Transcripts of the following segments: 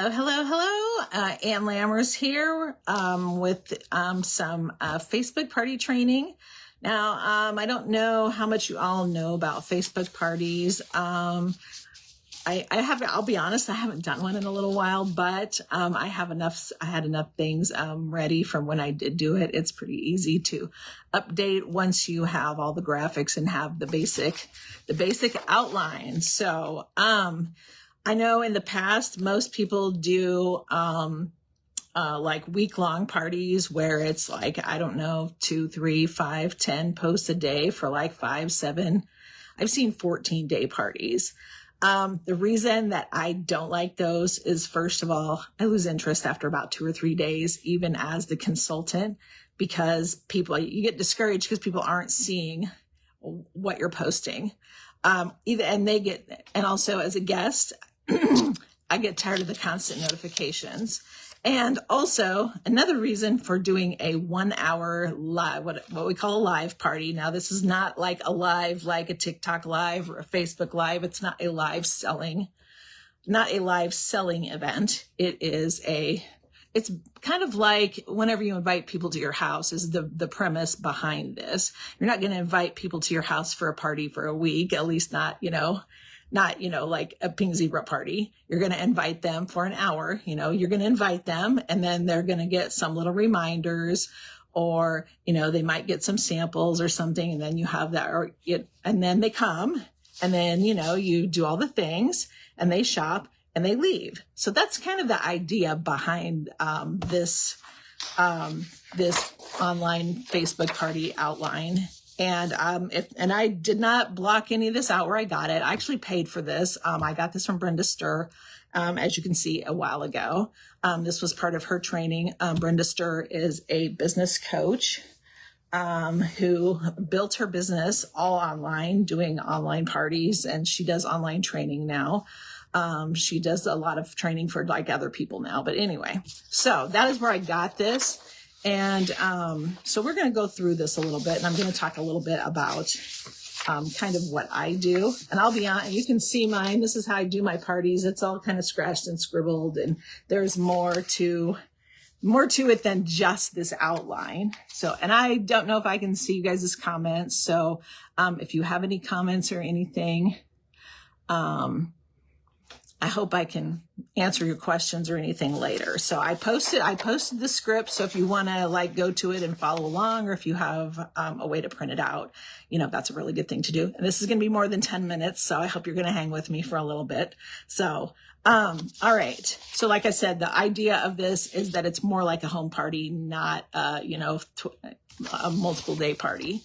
Hello, hello, hello. Ann Lammers here with some Facebook party training. Now, I don't know how much you all know about Facebook parties. I'll be honest, I haven't done one in a little while, but I had enough things ready from when I did do it. It's pretty easy to update once you have all the graphics and have the basic outline. So, I know in the past, most people do like week-long parties where it's like, I don't know, 2, 3, 5, 10 posts a day for like 5, 7. I've seen 14-day parties. The reason that I don't like those is, first of all, I lose interest after about 2 or 3 days, even as the consultant, because you get discouraged because people aren't seeing what you're posting. And also as a guest, I get tired of the constant notifications. And also another reason for doing a 1 hour live, what we call a live party. Now, this is not like a live, like a TikTok live or a Facebook live. It's not a live selling event. It's kind of like whenever you invite people to your house is the premise behind this. You're not going to invite people to your house for a party for a week, at least not like a Pink Zebra party. You're going to invite them for an hour. You're going to invite them, and then they're going to get some little reminders, or, they might get some samples or something. And then you have that, and then they come, and then, you do all the things, and they shop and they leave. So that's kind of the idea behind, this online Facebook party outline. And I did not block any of this out where I got it. I actually paid for this. I got this from Brenda Stir, as you can see, a while ago. This was part of her training. Brenda Stir is a business coach who built her business all online, doing online parties, and she does online training now. She does a lot of training for like other people now. But anyway, so that is where I got this. And so we're going to go through this a little bit, and I'm going to talk a little bit about kind of what I do. And I'll be honest, you can see mine. This is how I do my parties. It's all kind of scratched and scribbled, and there's more to it than just this outline. So, and I don't know if I can see you guys' comments. So if you have any comments or anything, I hope I can answer your questions or anything later. So I posted the script. So if you want to like go to it and follow along, or if you have a way to print it out, that's a really good thing to do. And this is going to be more than 10 minutes. So I hope you're going to hang with me for a little bit. So, all right. So like I said, the idea of this is that it's more like a home party, not, a multiple day party,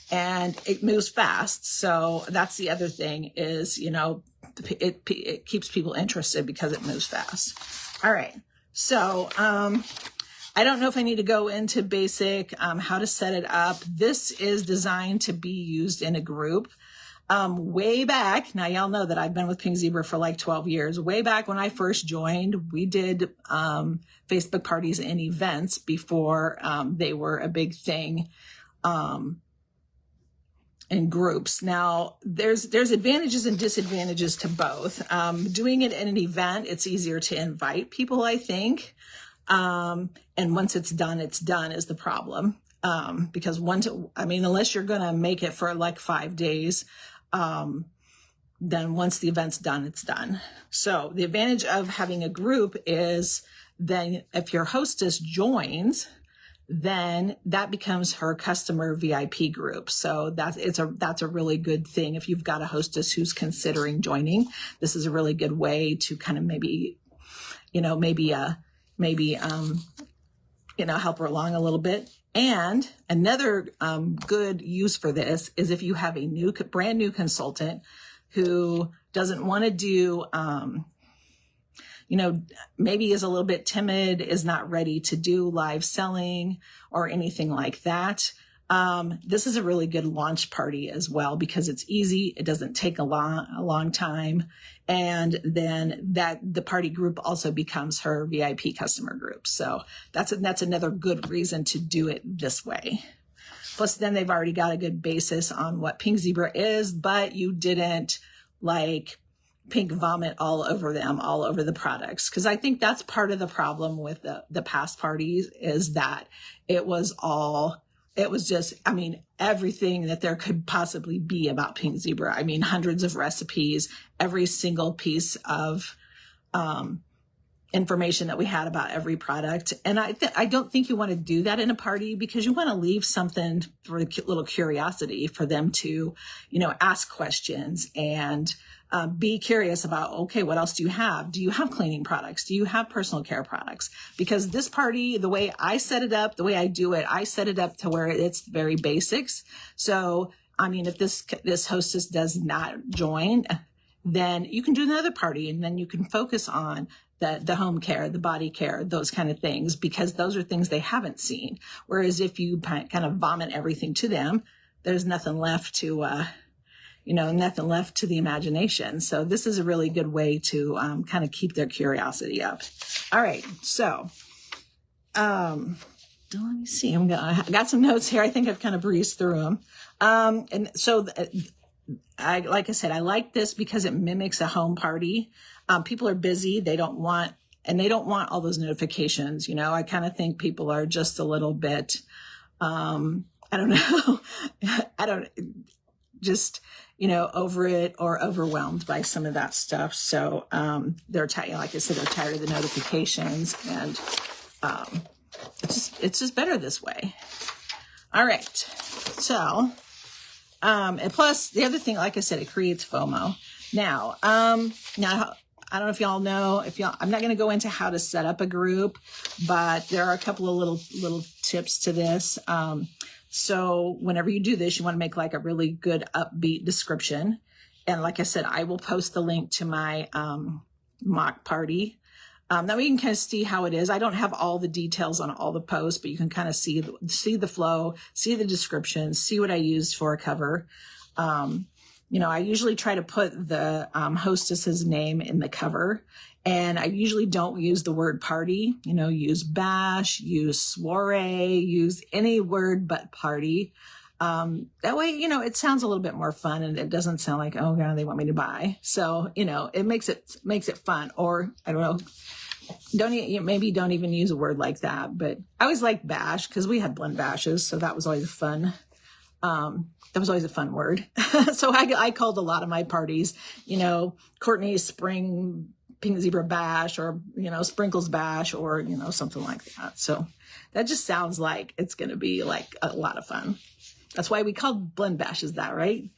and it moves fast. So that's the other thing is, it keeps people interested because it moves fast. All right. So, I don't know if I need to go into basic, how to set it up. This is designed to be used in a group. Way back, now y'all know that I've been with Pink Zebra for like 12 years. Way back when I first joined, we did, Facebook parties and events before, they were a big thing. In groups. Now, there's advantages and disadvantages to both. Doing it in an event, it's easier to invite people, I think. And once it's done is the problem. Because unless you're going to make it for like 5 days, then once the event's done, it's done. So the advantage of having a group is then if your hostess joins, then that becomes her customer VIP group. So that's a really good thing. If you've got a hostess who's considering joining, this is a really good way to kind of maybe help her along a little bit. And another good use for this is if you have a brand new consultant who doesn't want to do, maybe is a little bit timid, is not ready to do live selling or anything like that. This is a really good launch party as well because it's easy. It doesn't take a long time. And then the party group also becomes her VIP customer group. So that's another good reason to do it this way. Plus then they've already got a good basis on what Pink Zebra is, but you didn't pink vomit all over them, all over the products. Because I think that's part of the problem with the past parties, is that it was just, I mean, everything that there could possibly be about Pink Zebra. I mean, hundreds of recipes, every single piece of information that we had about every product. And I don't think you want to do that in a party, because you want to leave something for a little curiosity for them to, ask questions and be curious about, okay, what else do you have? Do you have cleaning products? Do you have personal care products? Because this party, the way I set it up, the way I do it, I set it up to where it's very basics. So, I mean, if this hostess does not join, then you can do another party, and then you can focus on the home care, the body care, those kind of things, because those are things they haven't seen. Whereas if you kind of vomit everything to them, there's nothing left to, nothing left to the imagination. So this is a really good way to kind of keep their curiosity up. All right. So, let me see. I got some notes here. I think I've kind of breezed through them. And so like I said, I like this because it mimics a home party. People are busy. They don't want all those notifications. I kind of think people are just a little bit, I don't know. Over it or overwhelmed by some of that stuff. So, they're tired. Like I said, they're tired of the notifications, and, it's just better this way. All right. So, and plus the other thing, like I said, it creates FOMO. Now, I don't know if y'all know, I'm not going to go into how to set up a group, but there are a couple of little tips to this. So whenever you do this, you want to make like a really good upbeat description. And like I said, I will post the link to my, mock party. That way you can kind of see how it is. I don't have all the details on all the posts, but you can kind of see the flow, see the description, see what I used for a cover. I usually try to put the hostess's name in the cover, and I usually don't use the word party. Use bash, use soiree, use any word but party. That way, it sounds a little bit more fun, and it doesn't sound like, oh God, they want me to buy. So, it makes it fun. Or I don't know, don't even use a word like that. But I always like bash, because we had blend bashes, so that was always fun. That was always a fun word. So I called a lot of my parties, Courtney's Spring Pink Zebra Bash, or, Sprinkles Bash, or, something like that. So that just sounds like it's going to be like a lot of fun. That's why we called blend bashes that, right?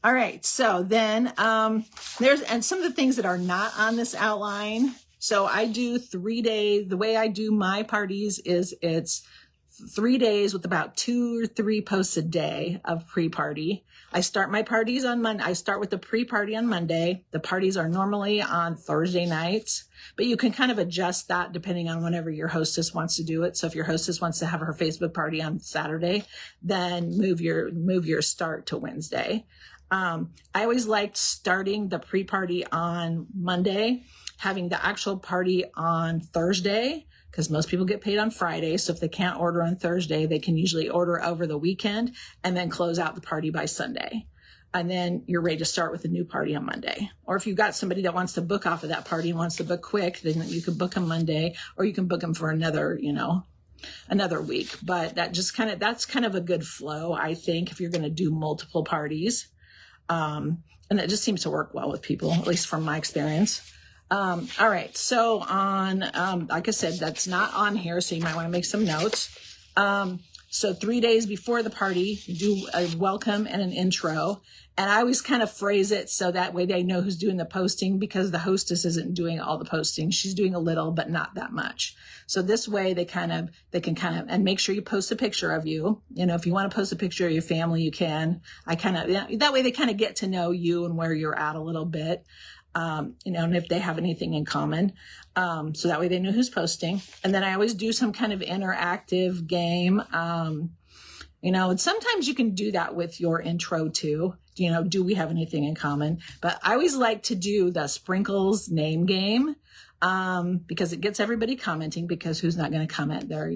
All right. So then, and some of the things that are not on this outline. So I do 3 days. The way I do my parties is it's 3 days with about 2 or 3 posts a day of pre-party. I start my parties on Monday. I start with the pre-party on Monday. The parties are normally on Thursday nights, but you can kind of adjust that depending on whenever your hostess wants to do it. So if your hostess wants to have her Facebook party on Saturday, then move your start to Wednesday. I always liked starting the pre-party on Monday, having the actual party on Thursday, because most people get paid on Friday. So if they can't order on Thursday, they can usually order over the weekend and then close out the party by Sunday. And then you're ready to start with a new party on Monday. Or if you've got somebody that wants to book off of that party and wants to book quick, then you can book them Monday, or you can book them for another week. But that's kind of a good flow, I think, if you're going to do multiple parties. And it just seems to work well with people, at least from my experience. All right. So like I said, that's not on here, so you might want to make some notes. So 3 days before the party, do a welcome and an intro. And I always kind of phrase it so that way they know who's doing the posting, because the hostess isn't doing all the posting. She's doing a little, but not that much. So this way they can and make sure you post a picture of you. If you want to post a picture of your family, you can. That way they kind of get to know you and where you're at a little bit. And if they have anything in common. So that way they know who's posting. And then I always do some kind of interactive game. And sometimes you can do that with your intro too. Do we have anything in common? But I always like to do the Sprinkles name game, because it gets everybody commenting, because who's not going to comment there,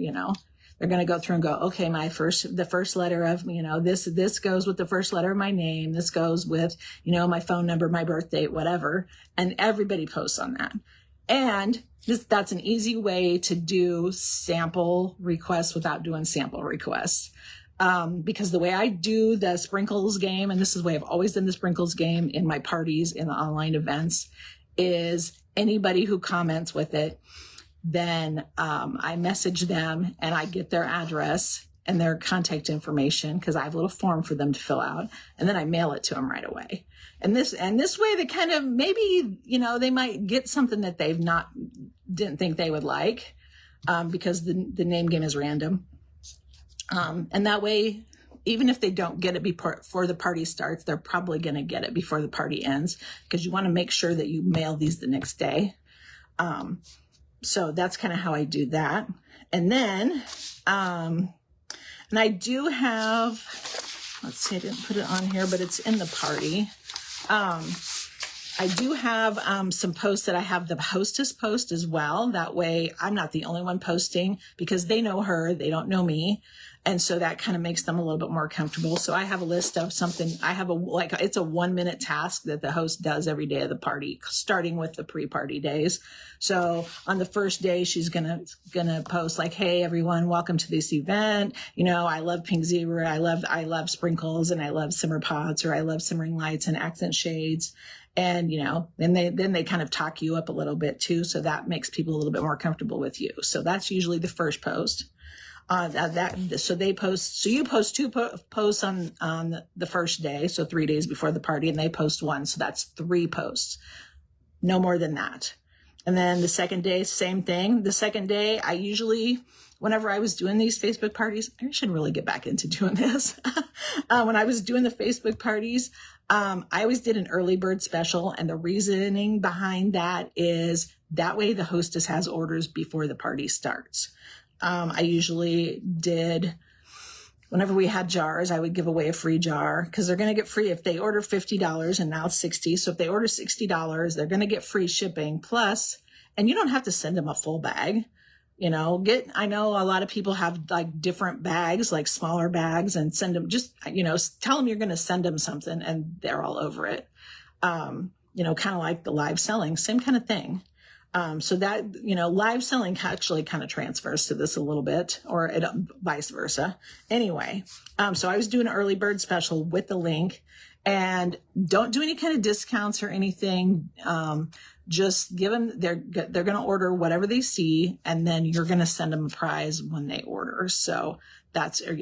They're going to go through and go, okay, the first letter of, this goes with the first letter of my name. This goes with, my phone number, my birth date, whatever. And everybody posts on that. And that's an easy way to do sample requests without doing sample requests. Because the way I do the sprinkles game, and this is the way I've always done the sprinkles game in my parties, in the online events, is anybody who comments with it, then I message them and I get their address and their contact information, because I have a little form for them to fill out, and then I mail it to them right away. And this way they kind of, maybe, they might get something that didn't think they would like, because the name game is random. And that way, even if they don't get it before the party starts, they're probably going to get it before the party ends, because you want to make sure that you mail these the next day. So that's kind of how I do that. And then, and I do have, let's see, I didn't put it on here, but it's in the party. I do have some posts that I have the hostess post as well. That way I'm not the only one posting, because they know her, they don't know me. And so that kind of makes them a little bit more comfortable. So I have a list of something. I have it's a 1-minute task that the host does every day of the party, starting with the pre-party days. So on the first day, she's gonna post like, hey everyone, welcome to this event. I love Pink Zebra. I love sprinkles, and I love simmer pots, or I love simmering lights and accent shades. And, then they kind of talk you up a little bit too. So that makes people a little bit more comfortable with you. So that's usually the first post. So you post 2 posts on the first day. So 3 days before the party, and they post 1. So that's 3 posts, no more than that. And then the second day, same thing. The second day, I usually, whenever I was doing these Facebook parties, I should really get back into doing this. When I was doing the Facebook parties, I always did an early bird special. And the reasoning behind that is that way the hostess has orders before the party starts. I usually did, whenever we had jars, I would give away a free jar, because they're going to get free if they order $50, and now it's $60. So if they order $60, they're going to get free shipping plus, and you don't have to send them a full bag. I know a lot of people have like different bags, like smaller bags, and send them tell them you're going to send them something, and they're all over it. Kind of like the live selling, same kind of thing. So that, live selling actually kind of transfers to this a little bit, or vice versa. Anyway, so I was doing an early bird special with the link, and don't do any kind of discounts or anything. Just give them, they're going to order whatever they see, and then you're going to send them a prize when they order. So that's, and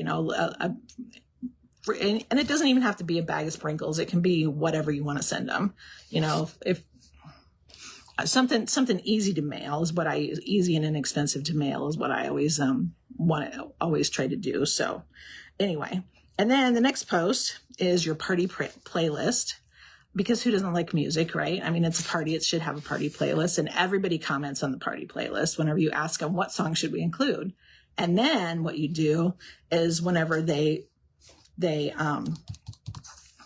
it doesn't even have to be a bag of sprinkles. It can be whatever you want to send them. If something easy to mail is what easy and inexpensive to mail is what I always always try to do. So anyway, and then the next post is your party playlist, because who doesn't like music, right? I mean, it's a party, it should have a party playlist, and everybody comments on the party playlist whenever you ask them what song should we include. And then what you do is whenever they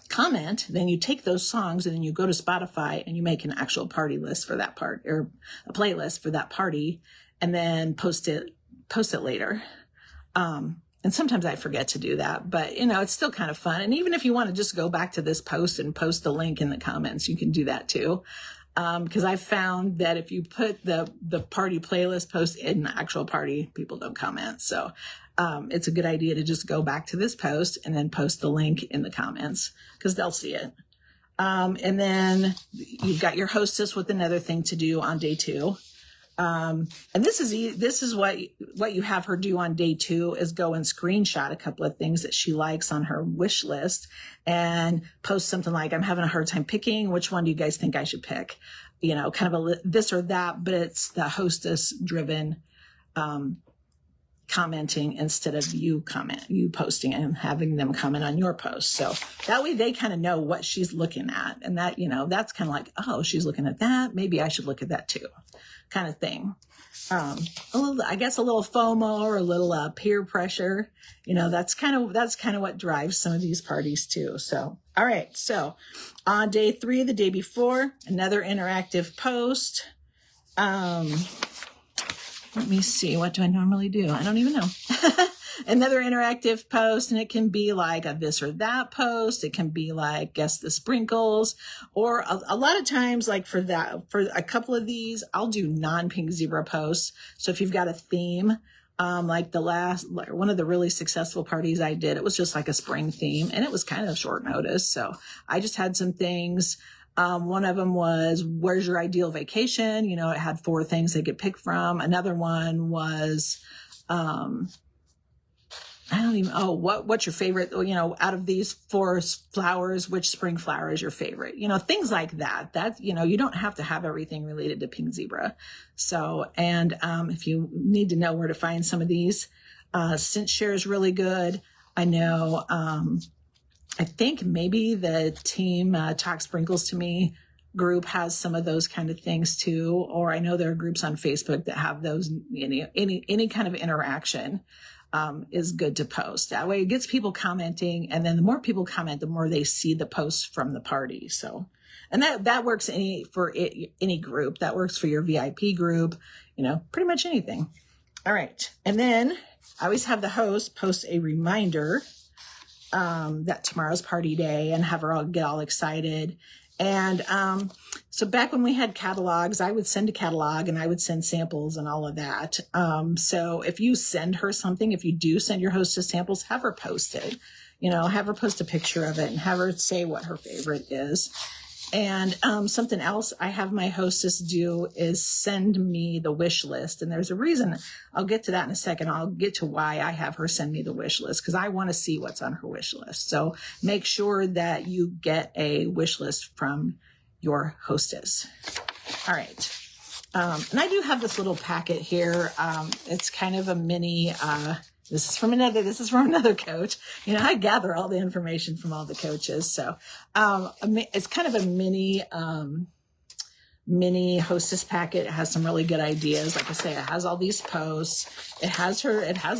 comment, then you take those songs and then you go to Spotify and you make an actual party list for that part, or a playlist for that party, and then post it later. And sometimes I forget to do that, but it's still kind of fun. And even if you want to just go back to this post and post the link in the comments, you can do that too. Because I found that if you put the party playlist post in the actual party, people don't comment. So it's a good idea to just go back to this post and then post the link in the comments, because they'll see it. And then you've got your hostess with another thing to do on day 2. And this is what you have her do on day 2 is go and screenshot a couple of things that she likes on her wish list and post something like, I'm having a hard time picking. Which one do you guys think I should pick? Kind of this or that, but it's the hostess driven, commenting instead of you posting and having them comment on your post. So that way they kind of know what she's looking at. And that, that's kind of like, oh, she's looking at that. Maybe I should look at that too, kind of thing. A little FOMO, or a little peer pressure. That's kind of what drives some of these parties too. So, all right. So on day 3, the day before, another interactive post. let me see, what do I normally do? I don't even know. Another interactive post, and it can be like a this or that post. It can be like guess the sprinkles, or a lot of times, like for a couple of these, I'll do non-pink zebra posts. So if you've got a theme, like one of the really successful parties I did, it was just like a spring theme, and it was kind of short notice. So I just had some things. One of them was, where's your ideal vacation? You know, it had 4 things they could pick from. Another one was, what's your favorite, you know, out of these 4 flowers, which spring flower is your favorite? You know, things like that. You know, you don't have to have everything related to pink zebra. So, and if you need to know where to find some of these, ScentShare is really good. I know, I think maybe the team Talk Sprinkles to Me group has some of those kind of things too. Or I know there are groups on Facebook that have those, any kind of interaction is good to post. That way it gets people commenting. And then the more people comment, the more they see the posts from the party. So, and that works for any group. That works for your VIP group, you know, pretty much anything. All right. And then I always have the host post a reminder that tomorrow's party day, and have her all get all excited. And so back when we had catalogs, I would send a catalog and I would send samples and all of that. So if you send her something, if you do send your hostess samples, have her post it, you know, have her post a picture of it and have her say what her favorite is. And something else I have my hostess do is send me the wish list. And there's a reason. I'll get to that in a second. I'll get to why I have her send me the wish list, because I want to see what's on her wish list. So make sure that you get a wish list from your hostess. All right. And I do have this little packet here. It's kind of a mini, this is from another coach. You know, I gather all the information from all the coaches. So, it's kind of a mini hostess packet. It has some really good ideas. Like I say, it has all these posts. It has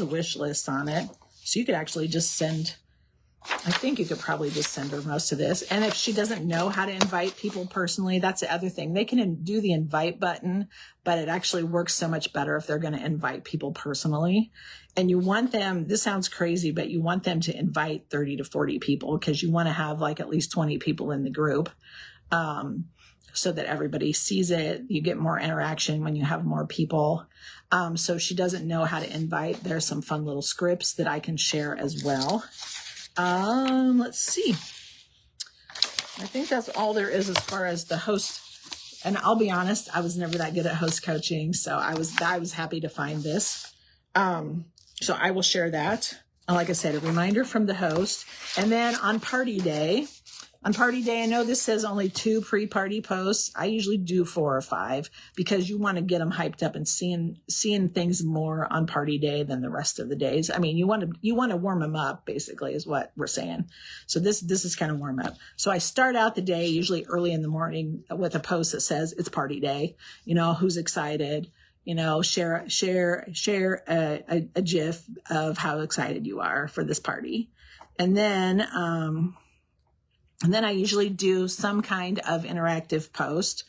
a wish list on it. So you could actually just send, I think you could probably just send her most of this. And if she doesn't know how to invite people personally, that's the other thing. They can do the invite button, but it actually works so much better if they're going to invite people personally. And you want them, this sounds crazy, but you want them to invite 30 to 40 people, because you want to have like at least 20 people in the group, so that everybody sees it. You get more interaction when you have more people. So if she doesn't know how to invite, there's some fun little scripts that I can share as well. Let's see. I think that's all there is as far as the host. And I'll be honest, I was never that good at host coaching, so I was happy to find this. So I will share that. Like I said, a reminder from the host. And then on party day, I know this says only 2 pre-party posts. I usually do 4 or 5, because you want to get them hyped up and seeing things more on party day than the rest of the days. I mean, you want to warm them up, basically, is what we're saying. So this is kind of warm up. So I start out the day usually early in the morning with a post that says it's party day. You know, who's excited? You know, share a GIF of how excited you are for this party. And then I usually do some kind of interactive post.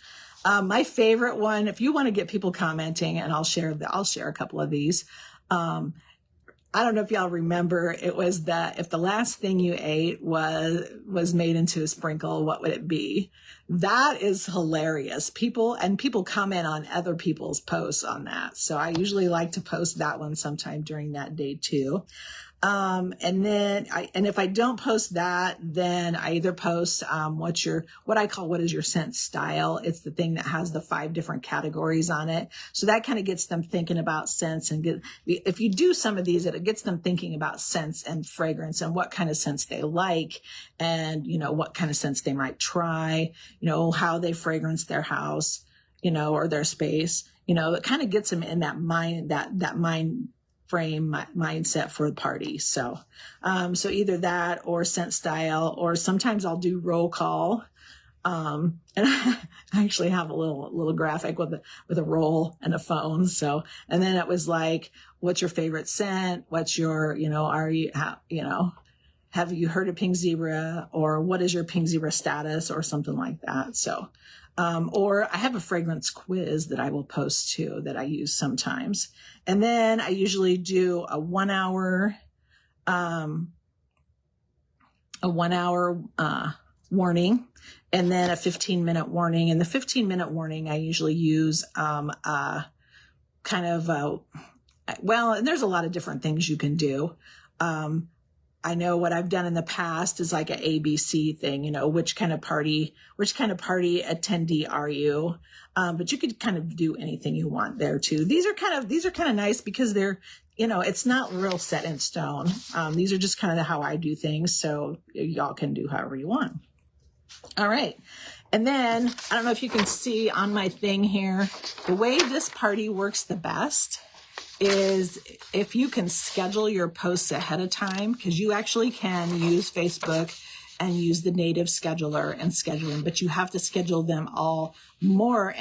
My favorite one, if you want to get people commenting, and I'll share a couple of these. I don't know if y'all remember, it was that if the last thing you ate was made into a sprinkle, what would it be? That is hilarious. People comment on other people's posts on that. So I usually like to post that one sometime during that day too. And if I don't post that, then I either post, what is your scent style? It's the thing that has the 5 different categories on it. So that kind of gets them thinking about scents, and if you do some of these, it gets them thinking about scents and fragrance and what kind of scents they like, and, you know, what kind of scents they might try, you know, how they fragrance their house, you know, or their space, you know, it kind of gets them in that mind frame mindset for the party. So either that or scent style, or sometimes I'll do roll call. And I actually have a little graphic with a roll and a phone. So, and then it was like, what's your favorite scent? What's your, you know, have you heard of pink zebra, or what is your pink zebra status, or something like that. So, Or I have a fragrance quiz that I will post too that I use sometimes. And then I usually do a 1 hour, warning, and then a 15-minute warning. And the 15-minute warning, I usually use well, and there's a lot of different things you can do. I know what I've done in the past is like an ABC thing, you know, which kind of party attendee are you? But you could kind of do anything you want there too. These are kind of nice because they're, you know, it's not real set in stone. These are just kind of how I do things. So y'all can do however you want. All right. And then I don't know if you can see on my thing here, the way this party works the best is if you can schedule your posts ahead of time, because you actually can use Facebook and use the native scheduler and schedule them, but you have to schedule them all more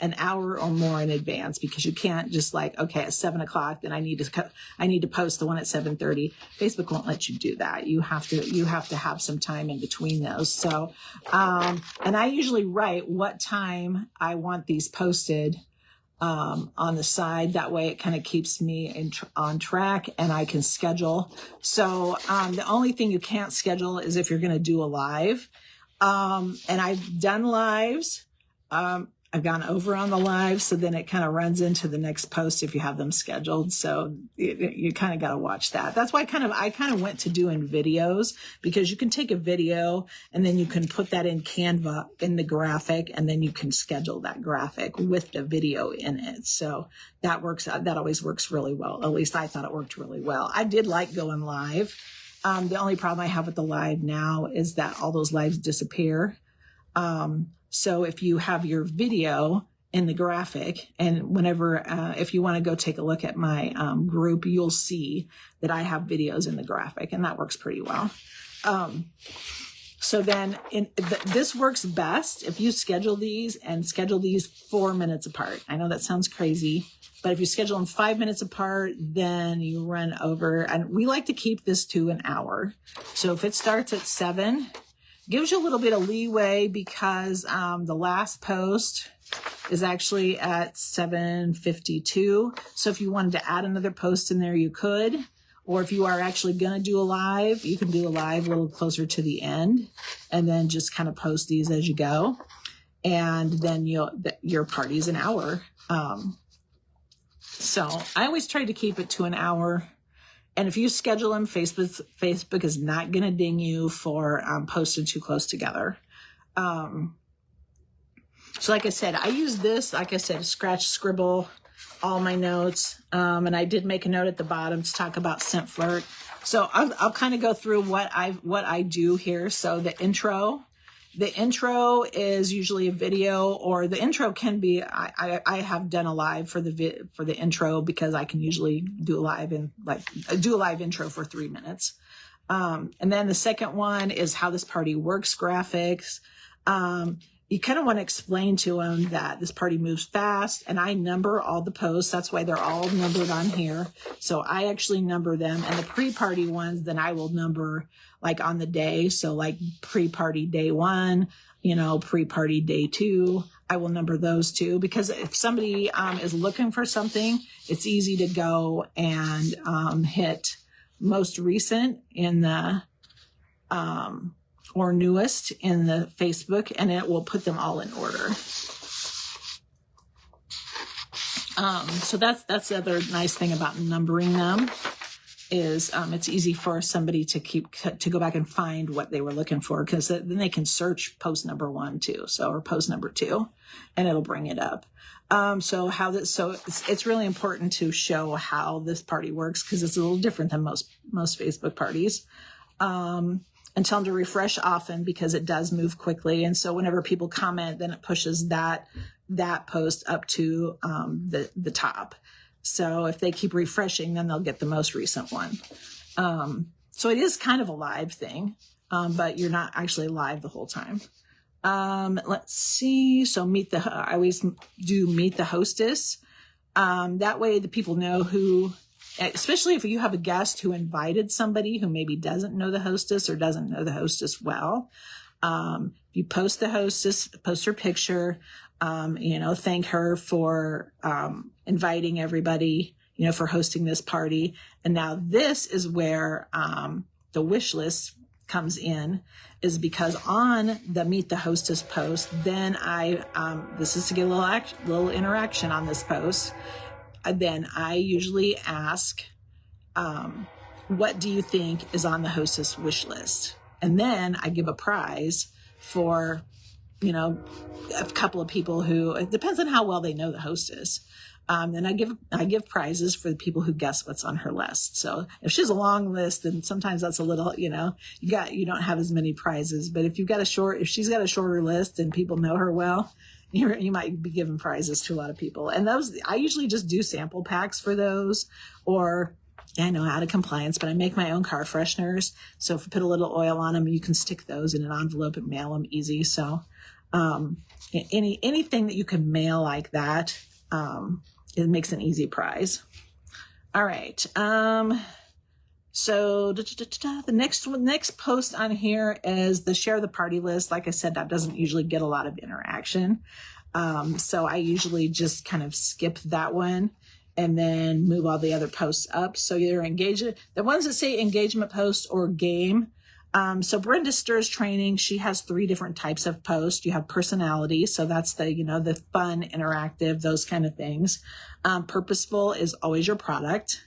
an hour or more in advance, because you can't just like, okay, at 7 o'clock, then I need to post the one at 7:30. Facebook won't let you do that. You have to have some time in between those. So, and I usually write what time I want these posted on the side. That way it kind of keeps me on track and I can schedule. So the only thing you can't schedule is if you're going to do a live. And I've done lives. I've gone over on the live, so then it kind of runs into the next post if you have them scheduled. So you kind of got to watch that. That's why I kind of went to doing videos, because you can take a video and then you can put that in Canva in the graphic, and then you can schedule that graphic with the video in it. So that always works really well. At least I thought it worked really well. I did like going live. The only problem I have with the live now is that all those lives disappear. So if you have your video in the graphic, and whenever, if you want to go take a look at my group, you'll see that I have videos in the graphic, and that works pretty well. So then this works best if you schedule these 4 minutes apart. I know that sounds crazy, but if you schedule them 5 minutes apart, then you run over. And we like to keep this to an hour. So if it starts at 7, gives you a little bit of leeway, because the last post is actually at 7:52. So if you wanted to add another post in there, you could. Or if you are actually going to do a live, you can do a live a little closer to the end, and then just kind of post these as you go. And then your party's an hour. So I always try to keep it to an hour. And if you schedule them, Facebook is not going to ding you for posting too close together. So like I said, I use this, like I said, scratch, scribble all my notes. And I did make a note at the bottom to talk about ScentFlirt. So I'll kind of go through what I do here. So the intro is usually a video, or the intro can be, I have done a live for the intro, because I can usually do a live intro for 3 minutes. And then the second one is how this party works graphics. You kind of want to explain to them that this party moves fast, and I number all the posts. That's why they're all numbered on here. So I actually number them, and the pre-party ones, then I will number like on the day. So like pre-party day 1, pre-party day 2, I will number those too, because if somebody is looking for something, it's easy to go and hit most recent in the or newest in the Facebook, and it will put them all in order. So that's the other nice thing about numbering them, is it's easy for somebody to go back and find what they were looking for, because then they can search post number 1 too, or post number 2, and it'll bring it up. So it's really important to show how this party works, because it's a little different than most Facebook parties. And tell them to refresh often, because it does move quickly. And so whenever people comment, then it pushes that post up to the top. So if they keep refreshing, then they'll get the most recent one. So it is kind of a live thing, but you're not actually live the whole time. Let's see. So I always do meet the hostess. That way the people know who, especially if you have a guest who invited somebody who maybe doesn't know the hostess or doesn't know the hostess well, you post the hostess, post her picture, thank her for inviting everybody, for hosting this party. And now this is where the wish list comes in, is because on the Meet the Hostess post, then this is to get a little interaction on this post. Then I usually ask, what do you think is on the hostess wish list? And then I give a prize for, a couple of people who, it depends on how well they know the hostess. And I give prizes for the people who guess what's on her list. So if she has a long list, then sometimes that's a little, you don't have as many prizes. But if she's got a shorter list and people know her well, you might be giving prizes to a lot of people. And I usually just do sample packs for those, or I know out of compliance, but I make my own car fresheners. So if you put a little oil on them, you can stick those in an envelope and mail them easy. So anything that you can mail like that, it makes an easy prize. All right. So the next post on here is the share the party list. Like I said, that doesn't usually get a lot of interaction. So I usually just kind of skip that one and then move all the other posts up. So either the ones that say engagement post or game. So Brenda Stur's training, she has 3 different types of posts. You have personality. So that's the fun, interactive, those kind of things. Purposeful is always your product.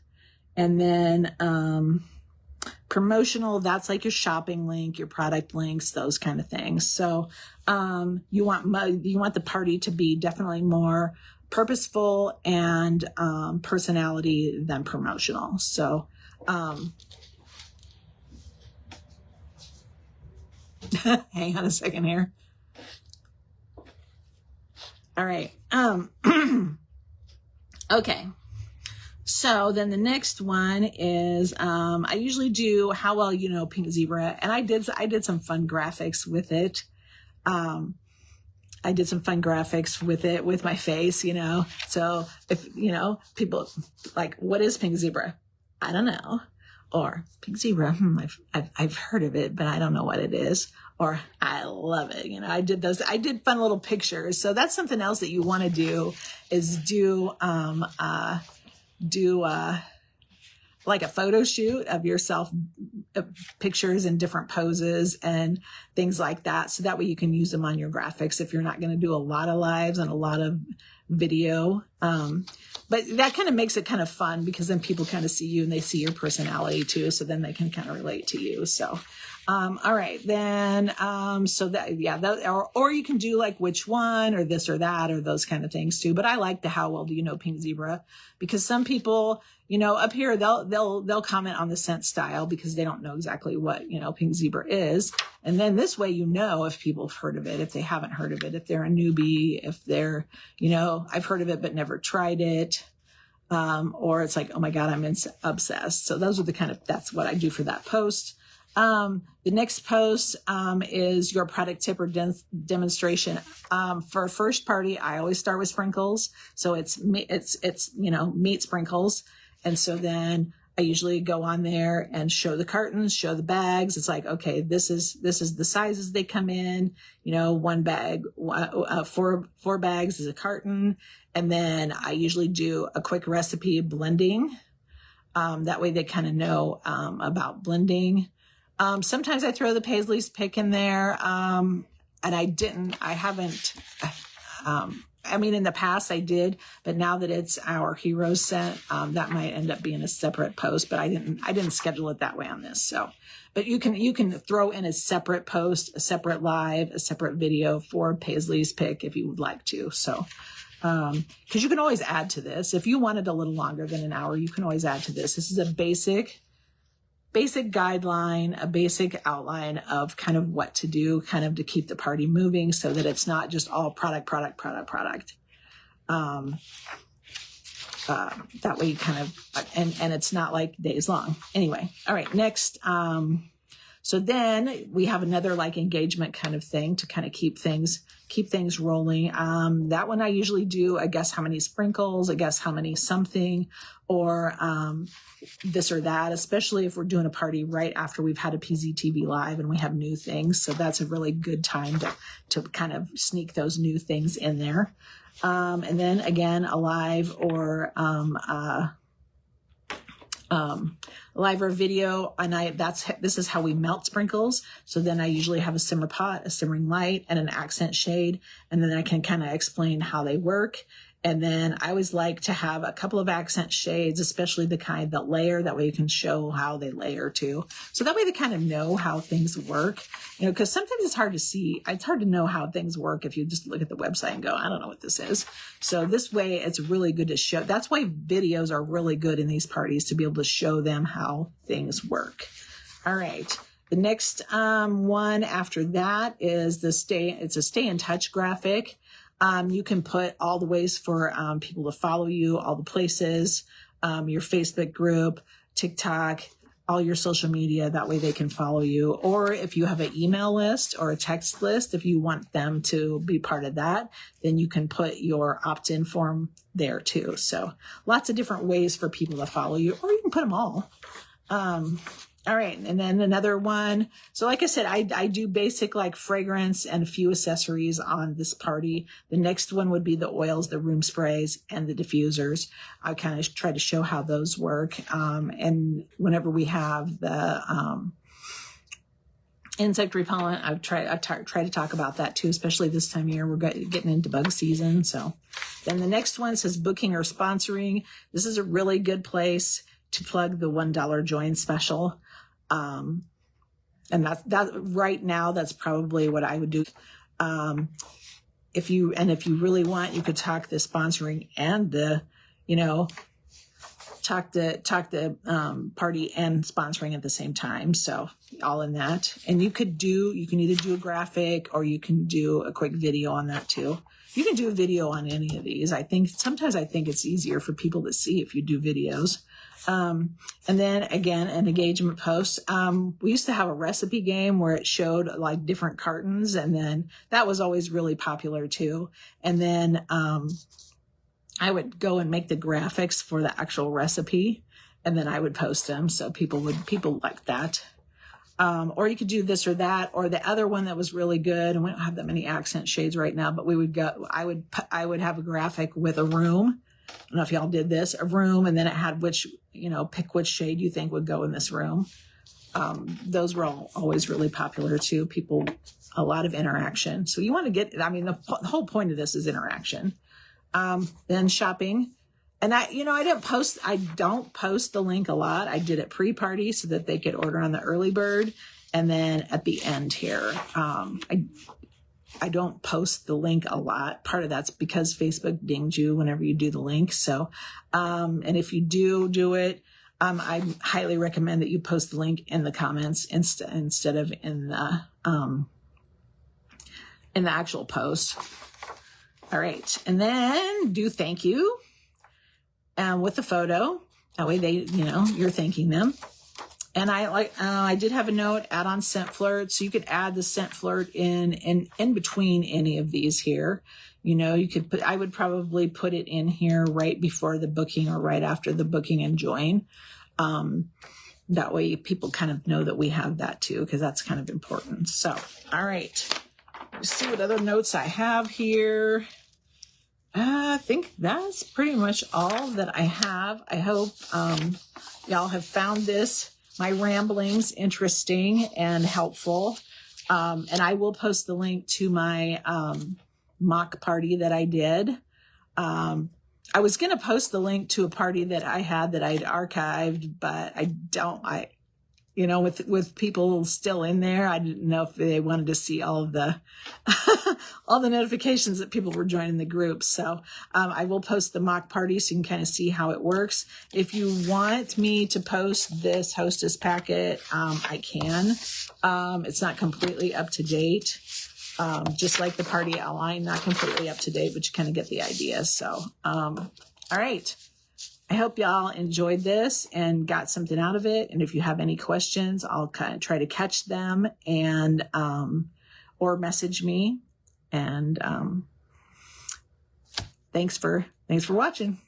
And then, promotional, that's like your shopping link, your product links, those kind of things. So, you want the party to be definitely more purposeful and, personality than promotional. So, hang on a second here. All right. Okay. So then the next one is, I usually do how well you know Pink Zebra, and I did some fun graphics with it. I did some fun graphics with it with my face, So if people like, what is Pink Zebra? I don't know. Or Pink Zebra, I've heard of it, but I don't know what it is. Or I love it. I did fun little pictures. So that's something else that you want to do, is do like a photo shoot of yourself, pictures in different poses and things like that. So that way you can use them on your graphics if you're not going to do a lot of lives and a lot of video. But that kind of makes it kind of fun, because then people kind of see you and they see your personality too. So then they can kind of relate to you. So, all right, then, so that, yeah, or you can do like which one or this or that or those kind of things too. But I like the how well do you know Pink Zebra, because some people, up here, they'll comment on the scent style because they don't know exactly what, Pink Zebra is. And then this way, if people have heard of it, if they haven't heard of it, if they're a newbie, if they're, I've heard of it, but never tried it. Or it's like, oh my God, I'm obsessed. So that's what I do for that post. The next post, is your product tip or demonstration. For a first party, I always start with sprinkles. So it's meat sprinkles. And so then I usually go on there and show the cartons, show the bags. It's like, okay, this is the sizes they come in, one bag, 4 bags is a carton. And then I usually do a quick recipe blending. That way they kind of know, about blending. Sometimes I throw the Paisley's Pick in there. And in the past I did, but now that it's our hero scent, that might end up being a separate post, but I didn't schedule it that way on this. So, but you can throw in a separate post, a separate live, a separate video for Paisley's Pick if you would like to. So, cause you can always add to this. If you wanted a little longer than an hour, you can always add to this. This is a basic guideline, a basic outline of kind of what to do, kind of to keep the party moving so that it's not just all product. That way you kind of, and it's not like days long. Anyway. All right. Next. So then we have another like engagement kind of thing to kind of keep things rolling. That one I usually do a guess how many sprinkles, a guess how many something, or this or that, especially if we're doing a party right after we've had a PZTV live and we have new things. So that's a really good time to kind of sneak those new things in there. And then again, a live or live or video, and this is how we melt sprinkles. So then I usually have a simmer pot, a simmering light, and an accent shade, and then I can kind of explain how they work. And then I always like to have a couple of accent shades, especially the kind that layer. That way you can show how they layer too. So that way they kind of know how things work, because sometimes it's hard to see. It's hard to know how things work if you just look at the website and go, I don't know what this is. So this way it's really good to show. That's why videos are really good in these parties, to be able to show them how things work. All right. The next one after that is it's a stay in touch graphic. You can put all the ways for people to follow you, all the places, your Facebook group, TikTok, all your social media. That way they can follow you. Or if you have an email list or a text list, if you want them to be part of that, then you can put your opt-in form there too. So lots of different ways for people to follow you, or you can put them all. All right. And then another one. So like I said, I do basic like fragrance and a few accessories on this party. The next one would be the oils, the room sprays, and the diffusers. I kind of try to show how those work. And whenever we have the insect repellent, I try to talk about that too, especially this time of year. We're getting into bug season. So then the next one says booking or sponsoring. This is a really good place to plug the $1 join special. And that right now, that's probably what I would do. If you really want, you could talk the sponsoring and the, talk the party and sponsoring at the same time. So all in that. And you can either do a graphic or you can do a quick video on that too. You can do a video on any of these. Sometimes I think it's easier for people to see if you do videos. And then again, an engagement post. We used to have a recipe game where it showed like different cartons, and then that was always really popular too. And then, I would go and make the graphics for the actual recipe, and then I would post them. So people like that. Or you could do this or that, or the other one that was really good. And we don't have that many accent shades right now, but I would have a graphic with a room. I don't know if y'all did this, a room, and then it had pick which shade you think would go in this room. Those were always really popular too. A lot of interaction. So you want to the whole point of this is interaction. Then shopping. And I don't post the link a lot. I did it pre-party so that they could order on the early bird. And then at the end here, I don't post the link a lot. Part of that's because Facebook dings you whenever you do the link. So, and if you do it, I highly recommend that you post the link in the comments instead of in the actual post. All right. And then do thank you. With the photo, that way you're thanking them. And I did have a note, add on scent flirt. So you could add the scent flirt in between any of these here. I would probably put it in here right before the booking or right after the booking and join. That way people kind of know that we have that too, because that's kind of important. So, all right. Let's see what other notes I have here. I think that's pretty much all that I have. I hope y'all have found my ramblings interesting and helpful. And I will post the link to my mock party that I did. I was going to post the link to a party that I had that I'd archived, but with people still in there, I didn't know if they wanted to see all of the, all the notifications that people were joining the group. So, I will post the mock party so you can kind of see how it works. If you want me to post this hostess packet, I can. It's not completely up to date. Just like the party outline, not completely up to date, but you kind of get the idea. So, all right. I hope y'all enjoyed this and got something out of it. And if you have any questions, I'll kind of try to catch them and, or message me. And, thanks for watching.